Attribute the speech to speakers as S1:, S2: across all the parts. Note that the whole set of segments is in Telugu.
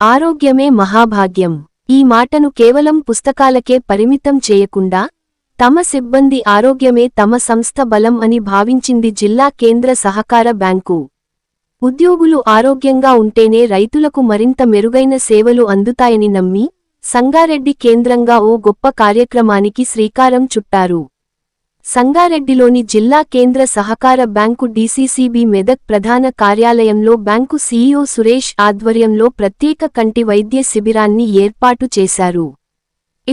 S1: ఆరోగ్యమే మహాభాగ్యం. ఈ మాటను కేవలం పుస్తకాలకే పరిమితం చేయకుండా, తమ సిబ్బంది ఆరోగ్యమే తమ సంస్థ బలం అని భావించింది జిల్లా కేంద్ర సహకార బ్యాంకు. ఉద్యోగులు ఆరోగ్యంగా ఉంటేనే రైతులకు మరింత మెరుగైన సేవలు అందుతాయని నమ్మి, సంగారెడ్డి కేంద్రంగా ఓ గొప్ప కార్యక్రమానికి శ్రీకారం చుట్టారు. సంగారెడ్డిలోని జిల్లా కేంద్ర సహకార బ్యాంకు డీసీసీబీ మెదక్ ప్రధాన కార్యాలయంలో బ్యాంకు సీఈఓ సురేష్ ఆధ్వర్యంలో ప్రత్యేక కంటి వైద్య శిబిరాన్ని ఏర్పాటు చేశారు.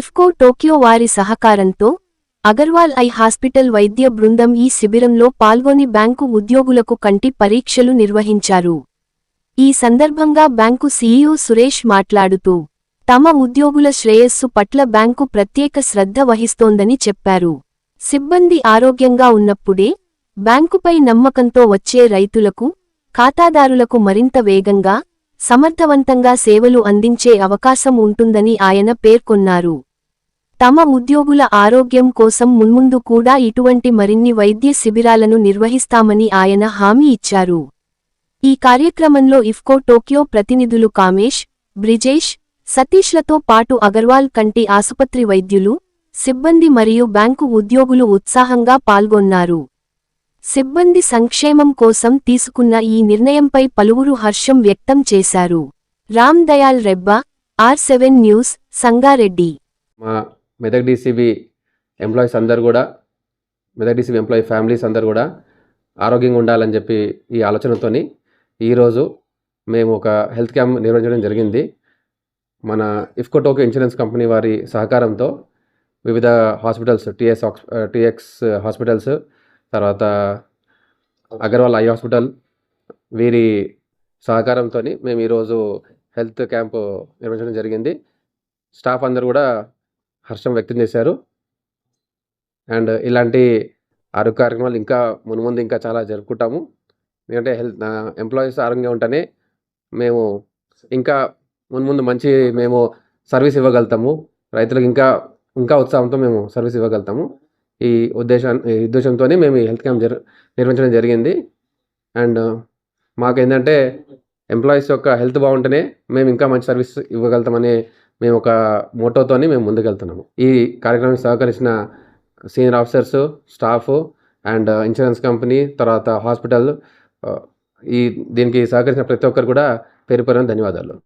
S1: ఇఫ్కో టోక్యో వారి సహకారంతో అగర్వాల్ ఐ హాస్పిటల్ వైద్య బృందం ఈ శిబిరంలో పాల్గొని బ్యాంకు ఉద్యోగులకు కంటి పరీక్షలు నిర్వహించారు. ఈ సందర్భంగా బ్యాంకు సీఈఓ సురేష్ మాట్లాడుతూ, తమ ఉద్యోగుల శ్రేయస్సు పట్ల బ్యాంకు ప్రత్యేక శ్రద్ధ వహిస్తోందని చెప్పారు. సిబ్బంది ఆరోగ్యంగా ఉన్నప్పుడే బ్యాంకుపై నమ్మకంతో వచ్చే రైతులకు, ఖాతాదారులకు మరింత వేగంగా, సమర్థవంతంగా సేవలు అందించే అవకాశం ఉంటుందని ఆయన పేర్కొన్నారు. తమ ఉద్యోగుల ఆరోగ్యం కోసం మున్ముందు కూడా ఇటువంటి మరిన్ని వైద్య శిబిరాలను నిర్వహిస్తామని ఆయన హామీ ఇచ్చారు. ఈ కార్యక్రమంలో ఇఫ్కో టోక్యో ప్రతినిధులు కామేష్, బ్రిజేష్, సతీష్లతో పాటు అగర్వాల్ కంటి ఆసుపత్రి వైద్యులు, సిబ్బంది మరియు బ్యాంకు ఉద్యోగులు ఉత్సాహంగా పాల్గొన్నారు. సిబ్బంది సంక్షేమం కోసం తీసుకున్న ఈ నిర్ణయంపై పలువురు హర్షం వ్యక్తం చేశారు. Ram Dayal Rebba, R7 news, Sangareddy.
S2: మా మెదక్ డీసీబీ ఎంప్లాయీస్ అందరు కూడా, మెదక్ డీసీబీ ఎంప్లాయీ ఫ్యామిలీస్ అందరు కూడా ఆరోగ్యంగా ఉండాలని చెప్పి ఈ ఆలోచనతోని ఈరోజు మేము ఒక హెల్త్ క్యాంప్ నిర్వహించడం జరిగింది. మన ఇఫ్కో టోక్యో ఇన్సూరెన్స్ కంపెనీ వారి సహకారంతో వివిధ హాస్పిటల్స్, టీఎక్స్ హాస్పిటల్స్, తర్వాత అగర్వాల్ ఐ హాస్పిటల్ వీరి సహకారంతో మేము ఈరోజు హెల్త్ క్యాంపు నిర్వహించడం జరిగింది. స్టాఫ్ అందరూ కూడా హర్షం వ్యక్తం చేశారు. అండ్ ఇలాంటి ఆరోగ్య కార్యక్రమాలు ఇంకా మున్ముందు ఇంకా చాలా జరుపుకుంటాము. ఎందుకంటే ఎంప్లాయీస్ ఆరోగ్యంగా ఉంటేనే మేము ఇంకా మున్ముందు మంచి మేము సర్వీస్ ఇవ్వగలుగుతాము. రైతులకు ఇంకా ఇంకా ఉత్సాహంతో మేము సర్వీస్ ఇవ్వగలుగుతాము. ఈ ఉద్దేశంతో మేము ఈ హెల్త్ క్యాంప్ నిర్వహించడం జరిగింది. అండ్ మాకేంటంటే ఎంప్లాయీస్ యొక్క హెల్త్ బాగుంటేనే మేము ఇంకా మంచి సర్వీస్ ఇవ్వగలుగుతామని మేము ఒక మోటోతోని మేము ముందుకెళ్తున్నాము. ఈ కార్యక్రమానికి సహకరించిన senior officers, staff and insurance company, తర్వాత హాస్పిటల్, దీనికి సహకరించిన ప్రతి ఒక్కరు కూడా పేరు పేరున ధన్యవాదాలు.